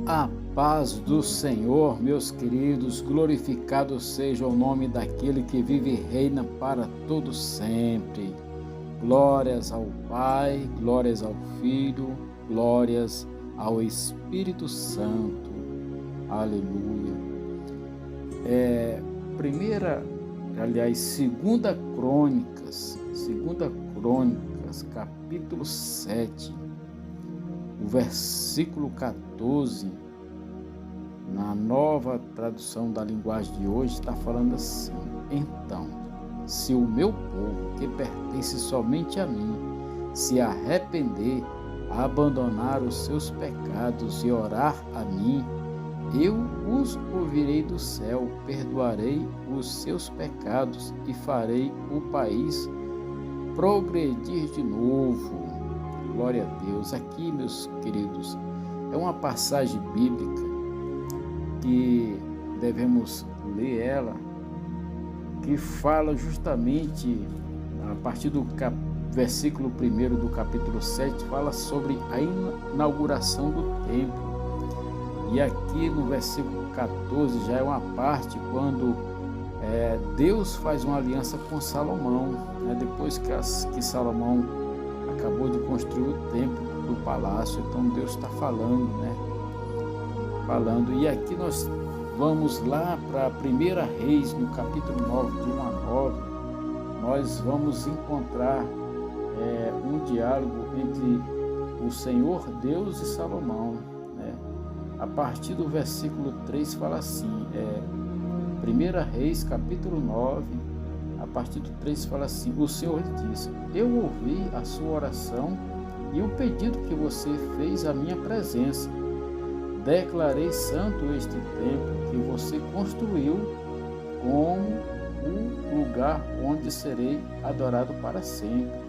A paz do Senhor, meus queridos, glorificado seja o nome daquele que vive e reina para todo sempre. Glórias ao Pai, glórias ao Filho, glórias ao Espírito Santo. Aleluia. Segunda Crônicas, capítulo 7. O versículo 14, na nova tradução da linguagem de hoje, está falando assim: então, se o meu povo, que pertence somente a mim, se arrepender, abandonar os seus pecados e orar a mim, eu os ouvirei do céu, perdoarei os seus pecados e farei o país progredir de novo. Glória a Deus. Aqui, meus queridos, é uma passagem bíblica que devemos ler ela, que fala justamente, a partir do versículo 1 do capítulo 7, fala sobre a inauguração do templo. E aqui no versículo 14 já é uma parte quando Deus faz uma aliança com Salomão, depois que Salomão acabou de construir o templo do palácio. Então Deus está falando, E aqui nós vamos lá para 1 Reis, no capítulo 9, de 1 a 9, nós vamos encontrar um diálogo entre o Senhor Deus e Salomão. A partir do versículo 3 fala assim, 1 Reis, capítulo 9, a partir do 3 fala assim: o Senhor disse: eu ouvi a sua oração e o pedido que você fez à minha presença. Declarei santo este templo que você construiu como o lugar onde serei adorado para sempre.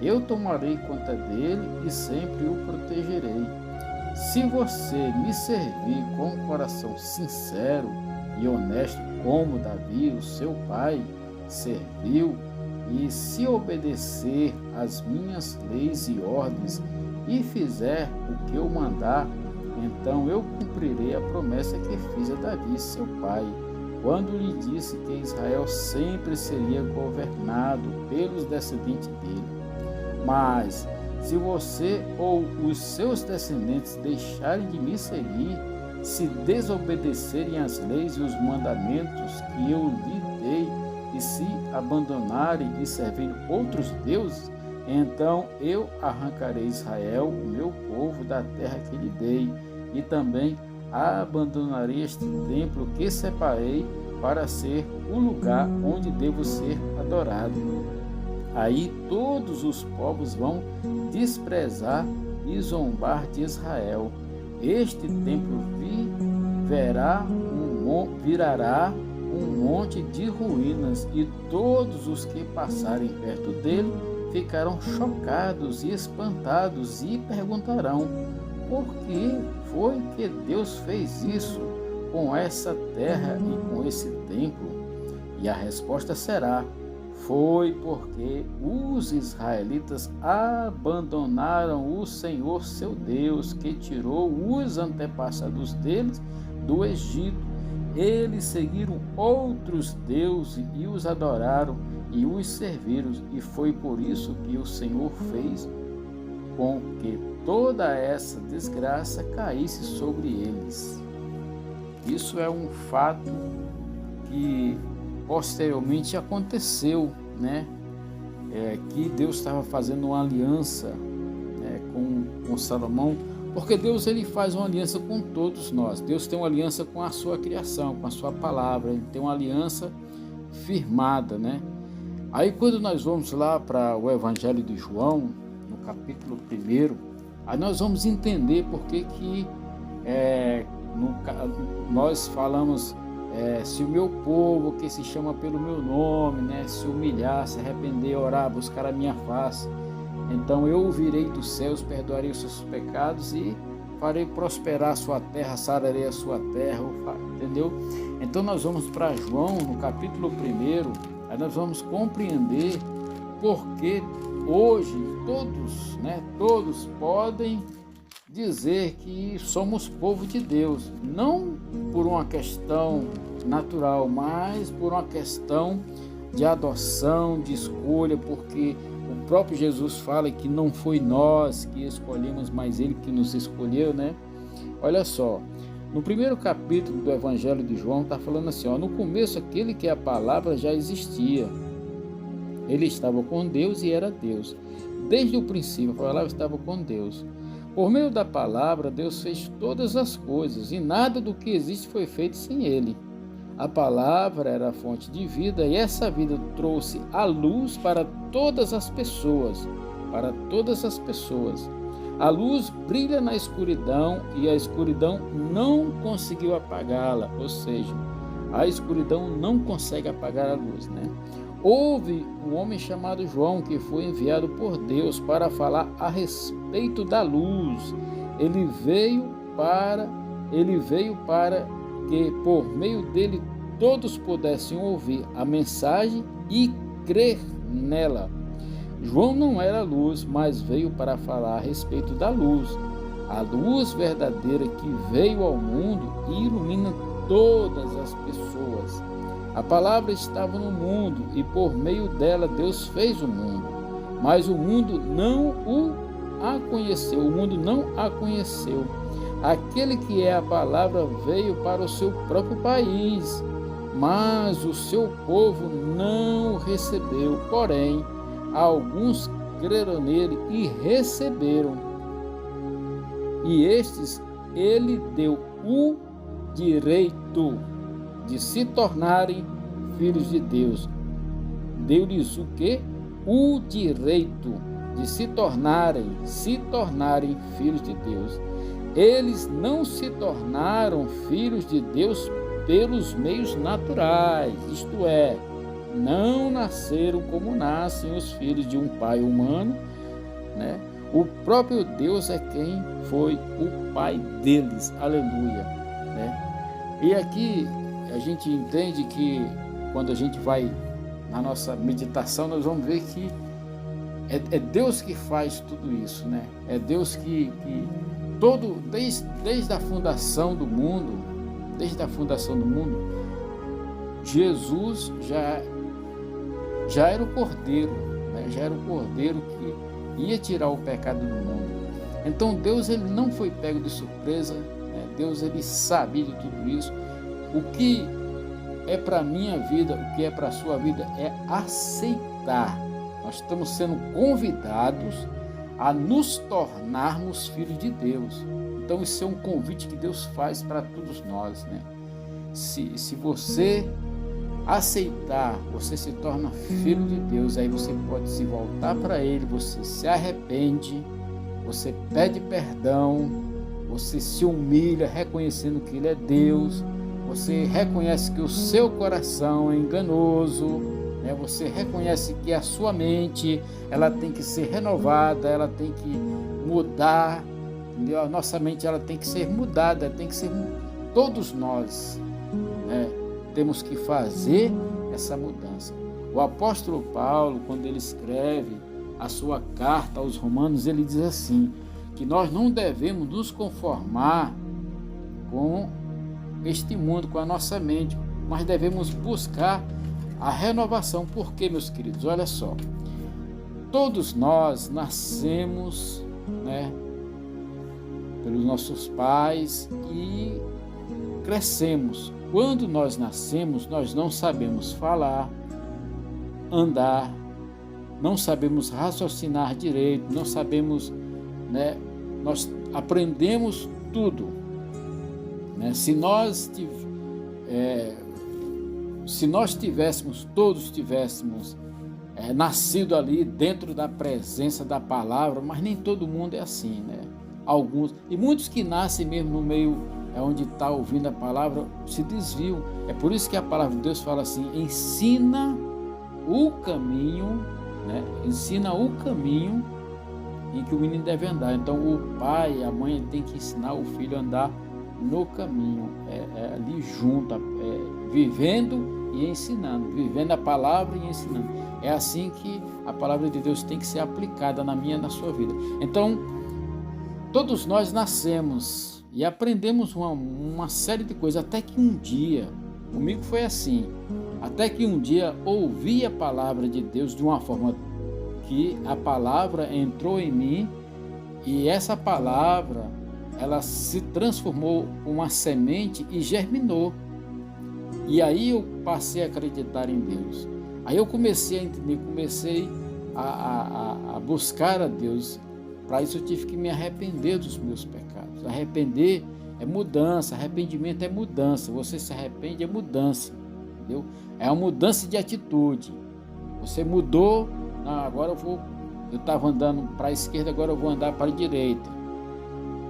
Eu tomarei conta dele e sempre o protegerei. Se você me servir com um coração sincero e honesto, como Davi, o seu pai, serviu, e se obedecer às minhas leis e ordens e fizer o que eu mandar, então eu cumprirei a promessa que fiz a Davi, seu pai, quando lhe disse que Israel sempre seria governado pelos descendentes dele. Mas se você ou os seus descendentes deixarem de me seguir, se desobedecerem às leis e os mandamentos que eu lhe dei, e se abandonarem e servirem outros deuses, então eu arrancarei Israel, o meu povo, da terra que lhe dei, e também abandonarei este templo que separei para ser o lugar onde devo ser adorado. Aí todos os povos vão desprezar e zombar de Israel. Este templo virará um monte de ruínas, e todos os que passarem perto dele ficarão chocados e espantados e perguntarão: por que foi que Deus fez isso com essa terra e com esse templo? E a resposta será: foi porque os israelitas abandonaram o Senhor seu Deus, que tirou os antepassados deles do Egito. Eles seguiram outros deuses e os adoraram e os serviram, e foi por isso que o Senhor fez com que toda essa desgraça caísse sobre eles. Isso é um fato que posteriormente aconteceu, que Deus estava fazendo uma aliança com Salomão, porque Deus ele faz uma aliança com todos nós. Deus tem uma aliança com a sua criação, com a sua palavra. Ele tem uma aliança firmada, Aí quando nós vamos lá para o Evangelho de João, no capítulo 1, aí nós vamos entender por que nós falamos, se o meu povo, que se chama pelo meu nome, se humilhar, se arrepender, orar, buscar a minha face, então eu ouvirei dos céus, perdoarei os seus pecados e farei prosperar a sua terra, sararei a sua terra, entendeu? Então nós vamos para João, no capítulo 1, aí nós vamos compreender porque hoje todos podem dizer que somos povo de Deus, não por uma questão natural, mas por uma questão de adoção, de escolha, porque o próprio Jesus fala que não foi nós que escolhemos, mas Ele que nos escolheu, né? Olha só, no primeiro capítulo do Evangelho de João está falando assim, no começo aquele que é a palavra já existia. Ele estava com Deus e era Deus. Desde o princípio a palavra estava com Deus. Por meio da palavra, Deus fez todas as coisas e nada do que existe foi feito sem Ele. A palavra era a fonte de vida e essa vida trouxe a luz para todas as pessoas. Para todas as pessoas. A luz brilha na escuridão e a escuridão não conseguiu apagá-la, ou seja, a escuridão não consegue apagar a luz, né? Houve um homem chamado João que foi enviado por Deus para falar a respeito da luz. Ele veio para que por meio dele todos pudessem ouvir a mensagem e crer nela. João não era luz, mas veio para falar a respeito da luz. A luz verdadeira que veio ao mundo e ilumina todas as pessoas. A palavra estava no mundo e por meio dela Deus fez o mundo. Mas o mundo não a conheceu. O mundo não a conheceu. Aquele que é a palavra veio para o seu próprio país, mas o seu povo não o recebeu. Porém, alguns creram nele e receberam. E estes ele deu o direito de se tornarem filhos de Deus. Deu-lhes o quê? O direito de se tornarem filhos de Deus. Eles não se tornaram filhos de Deus pelos meios naturais, isto é, não nasceram como nascem os filhos de um pai humano, né? O próprio Deus é quem foi o pai deles, aleluia, né? E aqui a gente entende que quando a gente vai na nossa meditação, nós vamos ver que é Deus que faz tudo isso, né? É Deus que desde a fundação do mundo, Jesus já era o Cordeiro, né? Já era o Cordeiro que ia tirar o pecado do mundo. Então Deus ele não foi pego de surpresa, né? Deus ele sabia de tudo isso. O que é para a minha vida, o que é para a sua vida é aceitar. Nós estamos sendo convidados a nos tornarmos filhos de Deus. Então isso é um convite que Deus faz para todos nós, né? Se você aceitar, você se torna filho de Deus, aí você pode se voltar para Ele, você se arrepende, você pede perdão, você se humilha reconhecendo que Ele é Deus, você reconhece que o seu coração é enganoso, né? Você reconhece que a sua mente ela tem que ser renovada, ela tem que mudar, entendeu? A nossa mente ela tem que ser mudada, tem que ser todos nós, né? Temos que fazer essa mudança. O apóstolo Paulo, quando ele escreve a sua carta aos Romanos, ele diz assim, que nós não devemos nos conformar com este mundo, com a nossa mente, mas devemos buscar a renovação. Por quê, meus queridos? Olha só, todos nós nascemos, né, pelos nossos pais e crescemos. Quando nós nascemos, nós não sabemos falar, andar, não sabemos raciocinar direito, não sabemos, né, nós aprendemos tudo, né? Se nós todos tivéssemos nascido ali dentro da presença da palavra, mas nem todo mundo é assim, né? Alguns, e muitos que nascem mesmo no meio onde está ouvindo a palavra, se desviam. É por isso que a palavra de Deus fala assim, ensina o caminho, né? Ensina o caminho em que o menino deve andar. Então o pai e a mãe tem que ensinar o filho a andar no caminho, ali junto, vivendo e ensinando, vivendo a palavra e ensinando. É assim que a palavra de Deus tem que ser aplicada na minha e na sua vida. Então, Todos nós nascemos e aprendemos uma série de coisas, até que um dia, comigo foi assim, até que um dia ouvi a palavra de Deus de uma forma que a palavra entrou em mim e essa palavra, ela se transformou em uma semente e germinou. E aí eu passei a acreditar em Deus. Aí eu comecei a entender, comecei a buscar a Deus. Para isso eu tive que me arrepender dos meus pecados. Arrepender é mudança, arrependimento é mudança. Você se arrepende é mudança, entendeu? É uma mudança de atitude. Você mudou, não, agora eu estava andando para a esquerda, agora eu vou andar para a direita.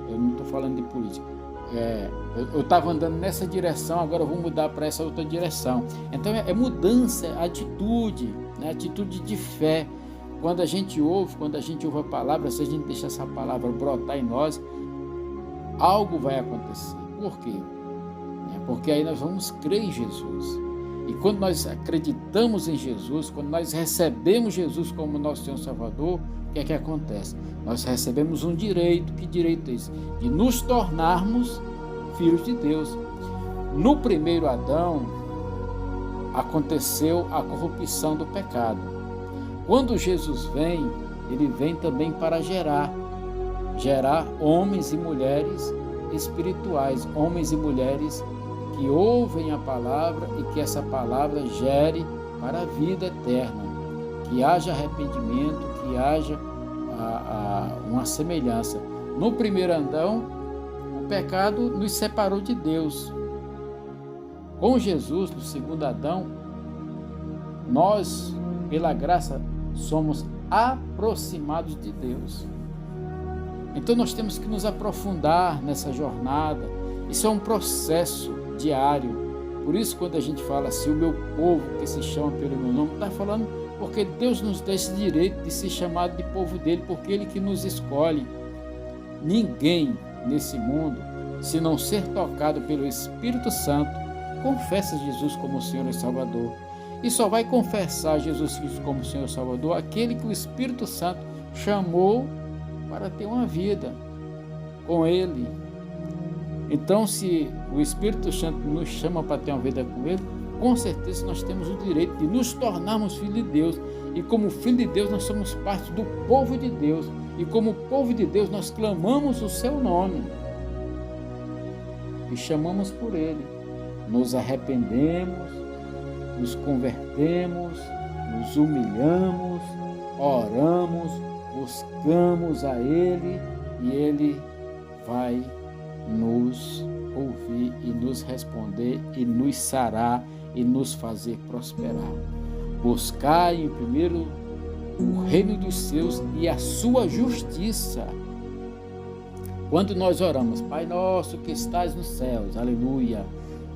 Eu não estou falando de política. Eu estava andando nessa direção, agora eu vou mudar para essa outra direção. Então é mudança, é atitude, né? Atitude de fé. Quando a gente ouve a palavra, se a gente deixar essa palavra brotar em nós, algo vai acontecer. Por quê? Porque aí nós vamos crer em Jesus. E quando nós acreditamos em Jesus, quando nós recebemos Jesus como nosso Senhor Salvador, o que é que acontece? Nós recebemos um direito. Que direito é esse? De nos tornarmos filhos de Deus. No primeiro Adão, aconteceu a corrupção do pecado. Quando Jesus vem, ele vem também para gerar homens e mulheres espirituais, homens e mulheres que ouvem a palavra e que essa palavra gere para a vida eterna, que haja arrependimento, que haja uma semelhança. No primeiro Adão, o pecado nos separou de Deus. Com Jesus, no segundo Adão, nós, pela graça, somos aproximados de Deus. Então nós temos que nos aprofundar nessa jornada. Isso é um processo diário. Por isso, quando a gente fala assim, o meu povo que se chama pelo meu nome, está falando porque Deus nos dá esse direito de ser chamado de povo dele, porque ele que nos escolhe. Ninguém nesse mundo, se não ser tocado pelo Espírito Santo, confessa Jesus como Senhor e Salvador. E só vai confessar Jesus Cristo como Senhor e Salvador aquele que o Espírito Santo chamou para ter uma vida com Ele. Então, se o Espírito Santo nos chama para ter uma vida com Ele, com certeza nós temos o direito de nos tornarmos filhos de Deus. E como filho de Deus, nós somos parte do povo de Deus. E como povo de Deus, nós clamamos o seu nome e chamamos por Ele. Nos arrependemos, nos convertemos, nos humilhamos, oramos, buscamos a Ele e Ele vai nos ouvir e nos responder e nos sarar e nos fazer prosperar. Buscar em primeiro o reino dos céus e a sua justiça. Quando nós oramos, Pai nosso que estás nos céus, aleluia,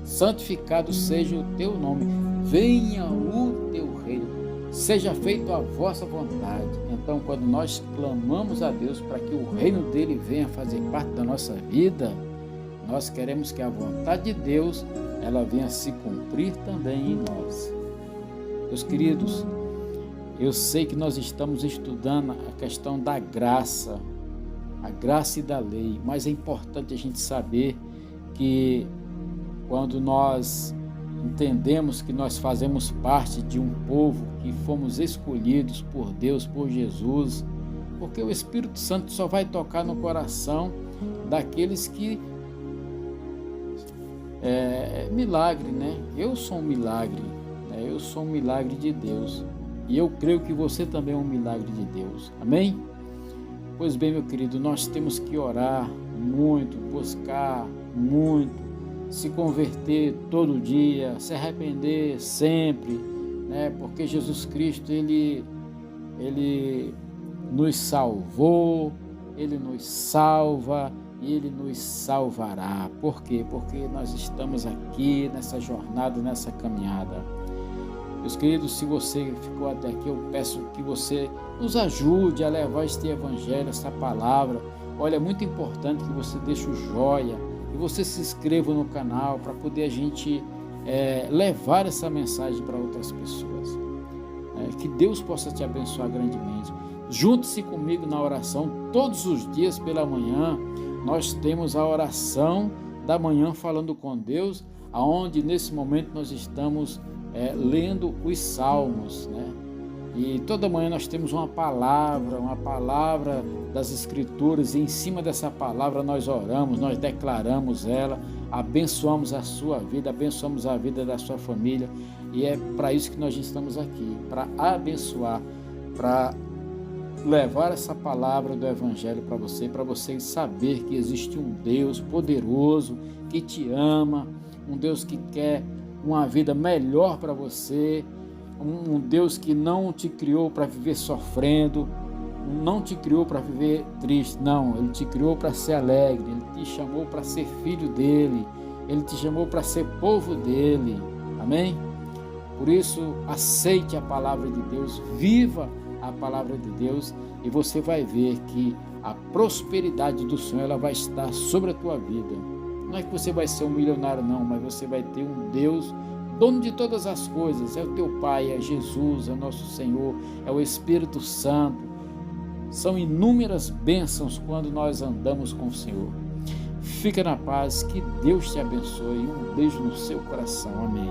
santificado seja o teu nome, venha o teu reino, seja feita a vossa vontade. Então, quando nós clamamos a Deus para que o reino dele venha fazer parte da nossa vida, nós queremos que a vontade de Deus ela venha se cumprir também em nós. Meus queridos, eu sei que nós estamos estudando a questão da graça, a graça e da lei, mas é importante a gente saber que quando nós entendemos que nós fazemos parte de um povo que fomos escolhidos por Deus, por Jesus, porque o Espírito Santo só vai tocar no coração daqueles que milagre, né? Eu sou um milagre, né? Eu sou um milagre de Deus e eu creio que você também é um milagre de Deus, amém? Pois bem, meu querido, nós temos que orar muito, buscar muito, se converter todo dia, se arrepender sempre, né? Porque Jesus Cristo, Ele nos salvou, Ele nos salva e Ele nos salvará. Por quê? Porque nós estamos aqui nessa jornada, nessa caminhada. Meus queridos, se você ficou até aqui, eu peço que você nos ajude a levar este evangelho, essa palavra. Olha, é muito importante que você deixe o joia e você se inscreva no canal para poder a gente levar essa mensagem para outras pessoas. Que Deus possa te abençoar grandemente. Junte-se comigo na oração todos os dias pela manhã. Nós temos a oração da manhã falando com Deus, aonde nesse momento nós estamos lendo os salmos, né? E toda manhã nós temos uma palavra das Escrituras, e em cima dessa palavra nós oramos, nós declaramos ela, abençoamos a sua vida, abençoamos a vida da sua família, e é para isso que nós estamos aqui, para abençoar, para levar essa palavra do Evangelho para você saber que existe um Deus poderoso, que te ama, um Deus que quer uma vida melhor para você, um Deus que não te criou para viver sofrendo, não te criou para viver triste, não, Ele te criou para ser alegre, Ele te chamou para ser filho dEle, Ele te chamou para ser povo dEle, amém? Por isso, aceite a palavra de Deus, viva a palavra de Deus, e você vai ver que a prosperidade do Senhor ela vai estar sobre a tua vida. Não é que você vai ser um milionário, não, mas você vai ter um Deus dono de todas as coisas, é o teu Pai, é Jesus, é o nosso Senhor, é o Espírito Santo. São inúmeras bênçãos quando nós andamos com o Senhor. Fica na paz, que Deus te abençoe, um beijo no seu coração, amém.